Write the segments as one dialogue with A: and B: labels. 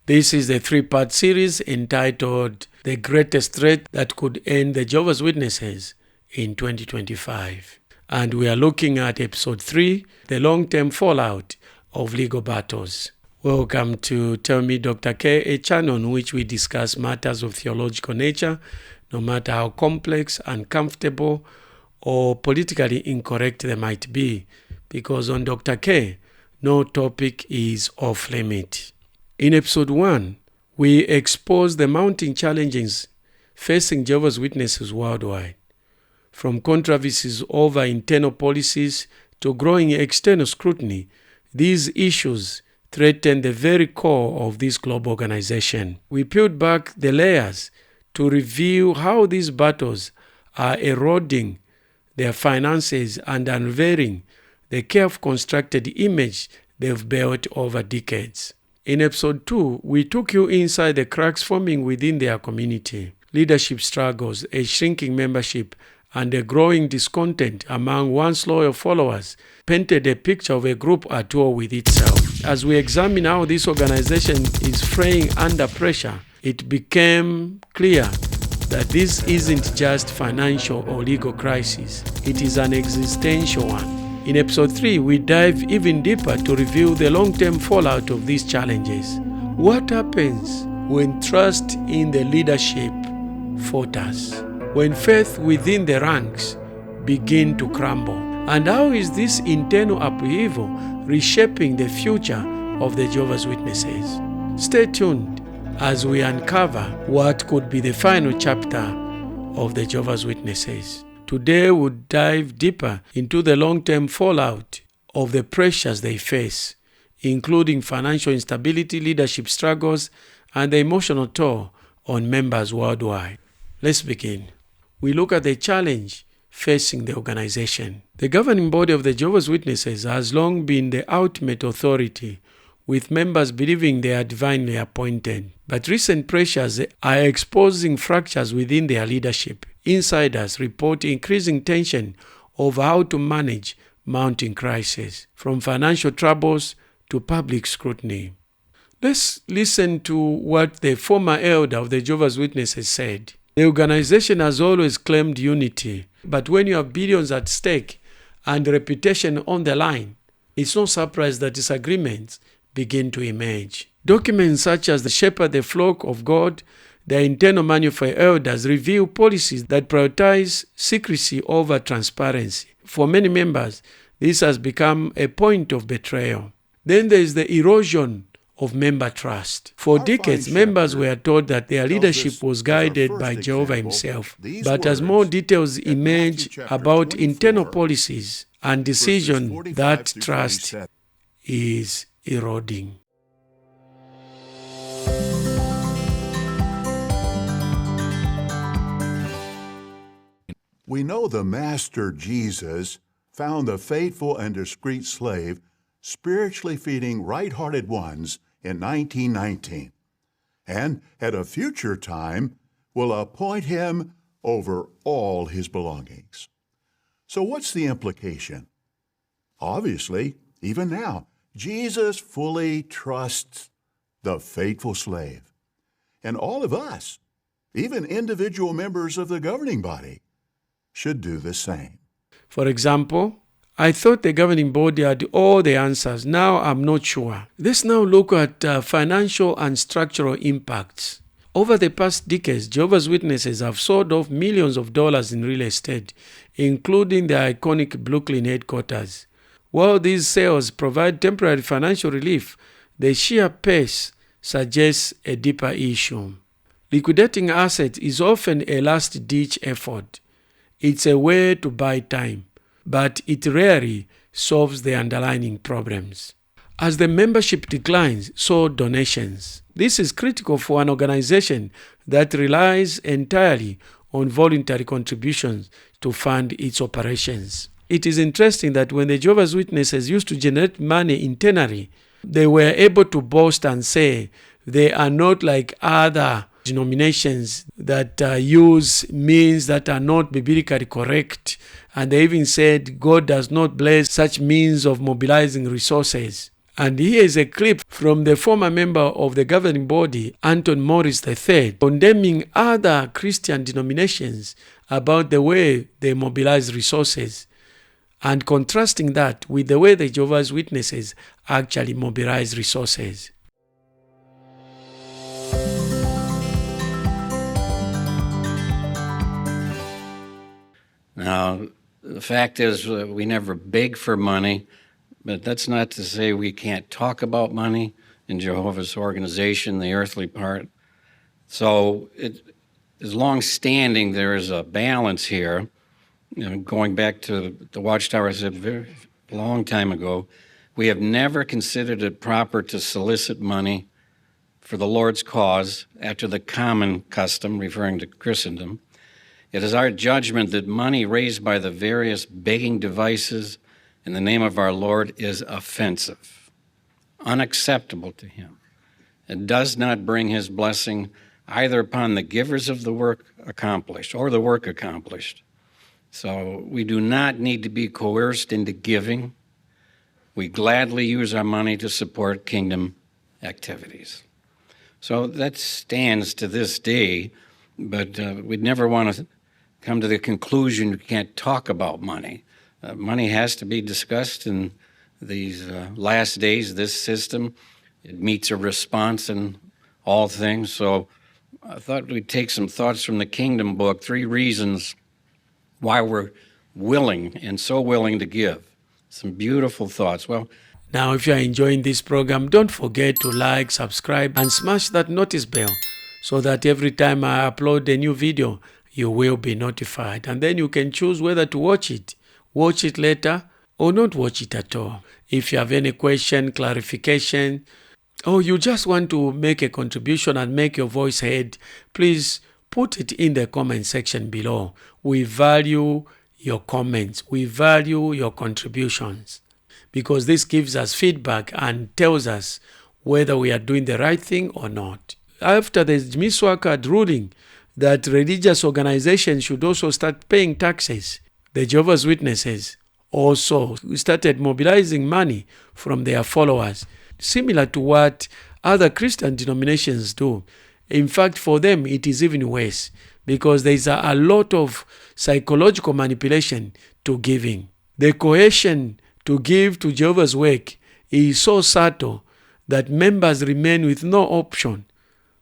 A: This is a 3-part series entitled The Greatest Threat That Could End the Jehovah's Witnesses in 2025. And we are looking at episode 3, the long-term fallout of legal battles. Welcome to Tell Me Dr. K, a channel on which we discuss matters of theological nature, no matter how complex, uncomfortable, or politically incorrect they might be, because on Dr. K, no topic is off limit. In episode 1, we expose the mounting challenges facing Jehovah's Witnesses worldwide, from controversies over internal policies to growing external scrutiny. These issues threaten the very core of this global organization. We peeled back the layers to reveal how these battles are eroding their finances and unveiling the carefully constructed image they've built over decades. In episode 2, we took you inside the cracks forming within their community, leadership struggles, a shrinking membership, and a growing discontent among once loyal followers painted a picture of a group at war with itself. As we examine how this organization is fraying under pressure, it became clear that this isn't just financial or legal crisis, it is an existential one. In episode 3, we dive even deeper to reveal the long-term fallout of these challenges. What happens when trust in the leadership falters? When faith within the ranks begin to crumble? And how is this internal upheaval reshaping the future of the Jehovah's Witnesses? Stay tuned as we uncover what could be the final chapter of the Jehovah's Witnesses. Today we'll dive deeper into the long-term fallout of the pressures they face, including financial instability, leadership struggles, and the emotional toll on members worldwide. Let's begin. We look at the challenge facing the organization. The governing body of the Jehovah's Witnesses has long been the ultimate authority, with members believing they are divinely appointed. But recent pressures are exposing fractures within their leadership. Insiders report increasing tension over how to manage mounting crises, from financial troubles to public scrutiny. Let's listen to what the former elder of the Jehovah's Witnesses said. The organization has always claimed unity, but when you have billions at stake and reputation on the line, it's no surprise that disagreements begin to emerge. Documents such as the Shepherd the Flock of God, the internal manual for elders, reveal policies that prioritize secrecy over transparency. For many members, this has become a point of betrayal. Then there is the erosion of member trust. For decades, members were told that their leadership was guided by Jehovah himself. But as more details emerge about internal policies and decisions, that trust is eroding.
B: We know the Master Jesus found the faithful and discreet slave spiritually feeding right-hearted ones in 1919, and at a future time will appoint him over all his belongings. So what's the implication? Obviously, even now, Jesus fully trusts the faithful slave. And all of us, even individual members of the governing body, should do the same.
A: For example, I thought the governing body had all the answers. Now I'm not sure. Let's now look at financial and structural impacts. Over the past decades, Jehovah's Witnesses have sold off millions of dollars in real estate, including their iconic Brooklyn headquarters. While these sales provide temporary financial relief, the sheer pace suggests a deeper issue. Liquidating assets is often a last-ditch effort. It's a way to buy time, but it rarely solves the underlying problems. As the membership declines, so donations. This is critical for an organization that relies entirely on voluntary contributions to fund its operations. It is interesting that when the Jehovah's Witnesses used to generate money internally, they were able to boast and say they are not like other denominations that use means that are not biblically correct. And they even said God does not bless such means of mobilizing resources. And here is a clip from the former member of the governing body, Anton Morris III, condemning other Christian denominations about the way they mobilize resources and contrasting that with the way the Jehovah's Witnesses actually mobilize resources.
C: Now, the fact is we never beg for money, but that's not to say we can't talk about money in Jehovah's organization, the earthly part. So it is long-standing. There is a balance here. Going back to the Watchtower, I said a very long time ago, we have never considered it proper to solicit money for the Lord's cause after the common custom, referring to Christendom. It is our judgment that money raised by the various begging devices in the name of our Lord is offensive, unacceptable to him. It does not bring his blessing either upon the givers of the work accomplished or the work accomplished. So we do not need to be coerced into giving. We gladly use our money to support kingdom activities. So that stands to this day, but we'd never want to come to the conclusion you can't talk about money. Money has to be discussed in these last days, this system. It meets a response in all things. So I thought we'd take some thoughts from the Kingdom book, 3 reasons why we're willing and so willing to give. Some beautiful thoughts. Well,
A: now, if you are enjoying this program, don't forget to like, subscribe, and smash that notice bell so that every time I upload a new video, you will be notified. And then you can choose whether to watch it later, or not watch it at all. If you have any question, clarification, or you just want to make a contribution and make your voice heard, please put it in the comment section below. We value your comments. We value your contributions because this gives us feedback and tells us whether we are doing the right thing or not. After the Miswakad ruling that religious organizations should also start paying taxes, the Jehovah's Witnesses also started mobilizing money from their followers, similar to what other Christian denominations do. In fact, for them, it is even worse because there is a lot of psychological manipulation to giving. The coercion to give to Jehovah's work is so subtle that members remain with no option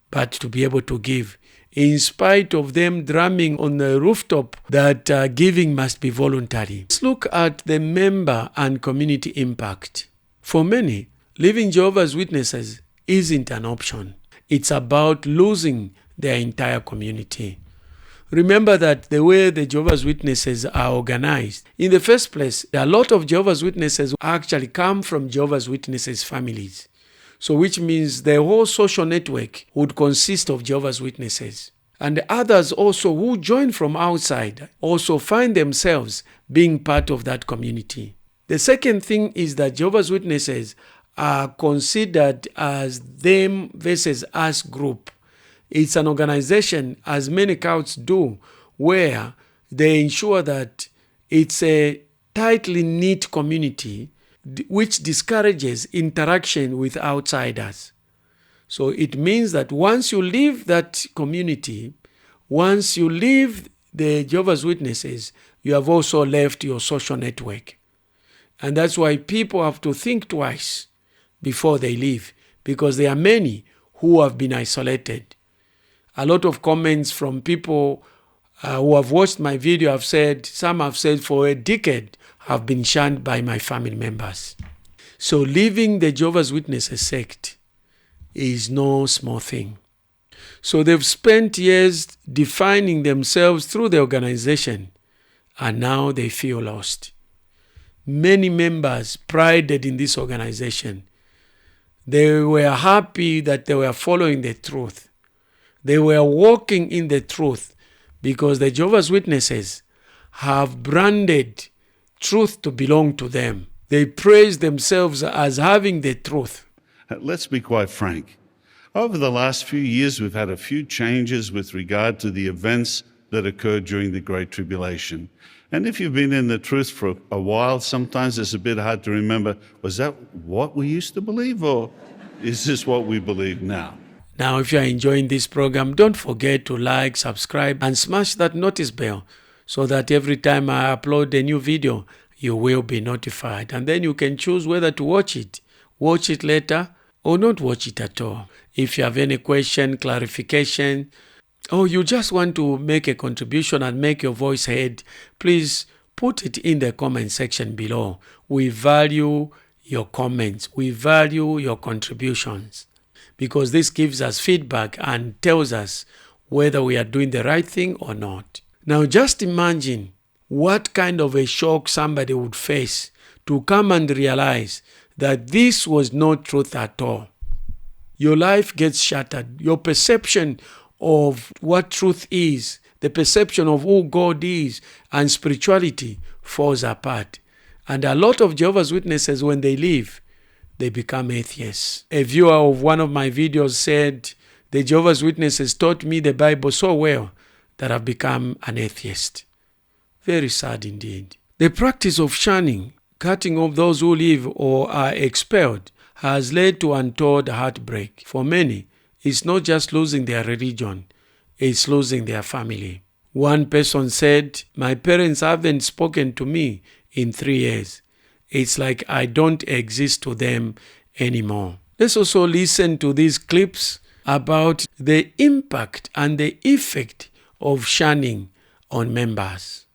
A: but to be able to give, in spite of them drumming on the rooftop that giving must be voluntary. Let's look at the member and community impact. For many, leaving Jehovah's Witnesses isn't an option. It's about losing their entire community. Remember that the way the Jehovah's Witnesses are organized, in the first place, a lot of Jehovah's Witnesses actually come from Jehovah's Witnesses families. So which means the whole social network would consist of Jehovah's Witnesses. And others also who join from outside also find themselves being part of that community. The second thing is that Jehovah's Witnesses are considered as them versus us group. It's an organization, as many cults do, where they ensure that it's a tightly knit community which discourages interaction with outsiders. So it means that once you leave that community, once you leave the Jehovah's Witnesses, you have also left your social network. And that's why people have to think twice before they leave, because there are many who have been isolated. A lot of comments from people who have watched my video have said, some have said for a decade, have been shunned by my family members. So leaving the Jehovah's Witnesses sect is no small thing. So they've spent years defining themselves through the organization, and now they feel lost. Many members prided in this organization. They were happy that they were following the truth. They were walking in the truth because the Jehovah's Witnesses have branded truth to belong to them. They praise themselves as having the truth.
D: Let's be quite frank. Over the last few years, we've had a few changes with regard to the events that occurred during the Great Tribulation. And if you've been in the truth for a while, sometimes it's a bit hard to remember, was that what we used to believe, or is this what we believe now?
A: Now, if you are enjoying this program, don't forget to like, subscribe, and smash that notice bell so that every time I upload a new video, you will be notified. And then you can choose whether to watch it later, or not watch it at all. If you have any question, clarification, or you just want to make a contribution and make your voice heard, please put it in the comment section below. We value your comments. We value your contributions, because this gives us feedback and tells us whether we are doing the right thing or not. Now, just imagine what kind of a shock somebody would face to come and realize that this was not truth at all. Your life gets shattered. Your perception of what truth is, the perception of who God is, and spirituality falls apart. And a lot of Jehovah's Witnesses, when they leave, they become atheists. A viewer of one of my videos said, the Jehovah's Witnesses taught me the Bible so well that I've become an atheist. Very sad indeed. The practice of shunning, cutting off those who leave or are expelled, has led to untold heartbreak. For many, it's not just losing their religion, it's losing their family. One person said, my parents haven't spoken to me in 3 years. It's like I don't exist to them anymore. Let's also listen to these clips about the impact and the effect of shunning on members.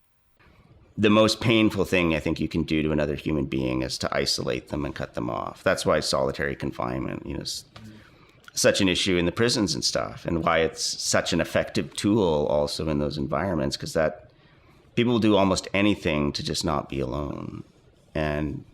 E: The most painful thing I think you can do to another human being is to isolate them and cut them off. That's why solitary confinement, is such an issue in the prisons and stuff, and why it's such an effective tool also in those environments, because that people will do almost anything to just not be alone. And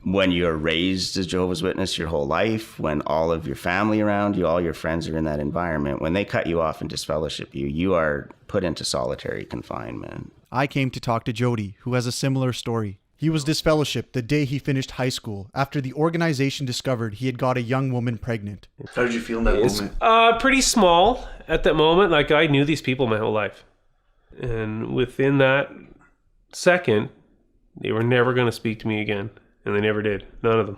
E: when you're raised as Jehovah's Witness your whole life, when all of your family around you, all your friends are in that environment, when they cut you off and disfellowship you, you are put into solitary confinement.
F: I came to talk to Jody, who has a similar story. He was disfellowshipped the day he finished high school after the organization discovered he had got a young woman pregnant.
G: How did you feel in that moment?
H: Pretty small at that moment. Like, I knew these people my whole life. And within that second, they were never going to speak to me again. And they never did. None of them.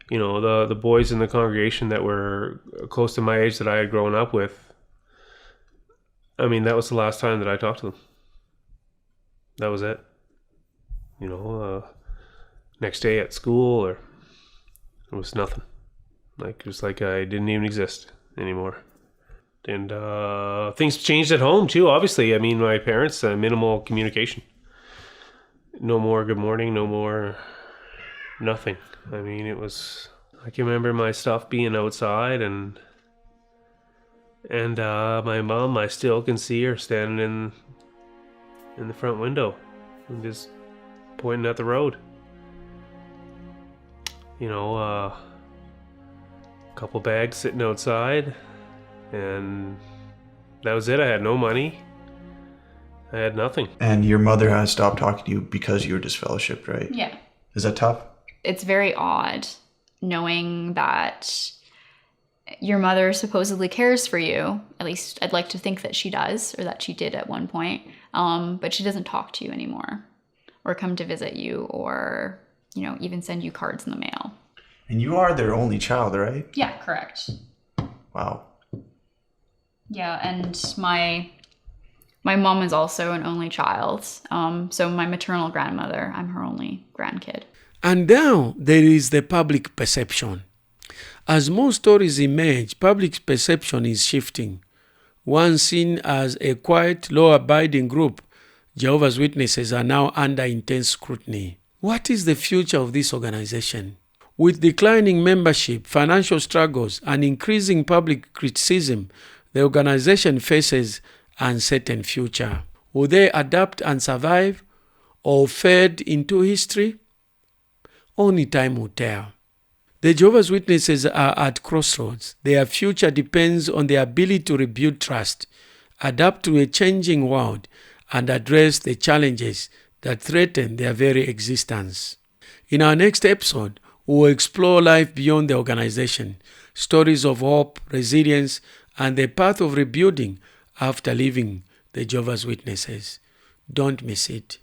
H: The boys in the congregation that were close to my age that I had grown up with, that was the last time that I talked to them. That was it. Next day at school, or it was nothing. It was like I didn't even exist anymore. And things changed at home too, obviously. My parents, minimal communication. No more good morning, no more nothing. It was, I can remember my stuff being outside, and my mom, I still can see her standing in the front window and just pointing at the road. A couple bags sitting outside, and that was it. I had no money. I had nothing.
G: And your mother has stopped talking to you because you were disfellowshipped, right?
I: Yeah.
G: Is that tough?
I: It's very odd knowing that your mother supposedly cares for you. At least I'd like to think that she does, or that she did at one point. But she doesn't talk to you anymore, or come to visit you, or, even send you cards in the mail.
G: And you are their only child, right?
I: Yeah, correct.
G: Wow.
I: Yeah, and my mom is also an only child. So my maternal grandmother, I'm her only grandkid.
A: And now there is the public perception. As more stories emerge, public perception is shifting. Once seen as a quiet, law-abiding group, Jehovah's Witnesses are now under intense scrutiny. What is the future of this organization? With declining membership, financial struggles, and increasing public criticism, the organization faces an uncertain future. Will they adapt and survive, or fade into history? Only time will tell. The Jehovah's Witnesses are at crossroads. Their future depends on their ability to rebuild trust, adapt to a changing world, and address the challenges that threaten their very existence. In our next episode, we will explore life beyond the organization, stories of hope, resilience, and the path of rebuilding after leaving the Jehovah's Witnesses. Don't miss it.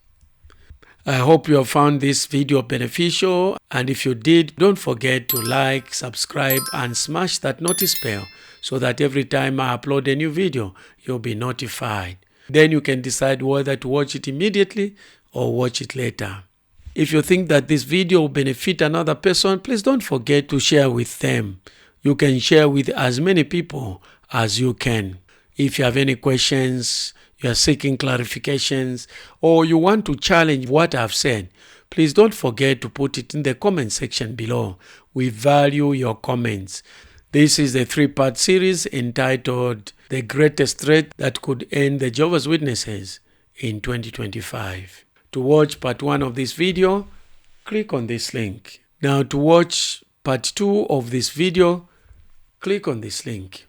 A: I hope you have found this video beneficial, and if you did, don't forget to like, subscribe, and smash that notice bell so that every time I upload a new video, you'll be notified. Then you can decide whether to watch it immediately or watch it later. If you think that this video will benefit another person, please don't forget to share with them. You can share with as many people as you can. If you have any questions, you are seeking clarifications, or you want to challenge what I've said, please don't forget to put it in the comment section below. We value your comments. This is the 3-part series entitled The Greatest Threat That Could End the Jehovah's Witnesses in 2025. To watch part 1 of this video, click on this link. Now to watch part 2 of this video, click on this link.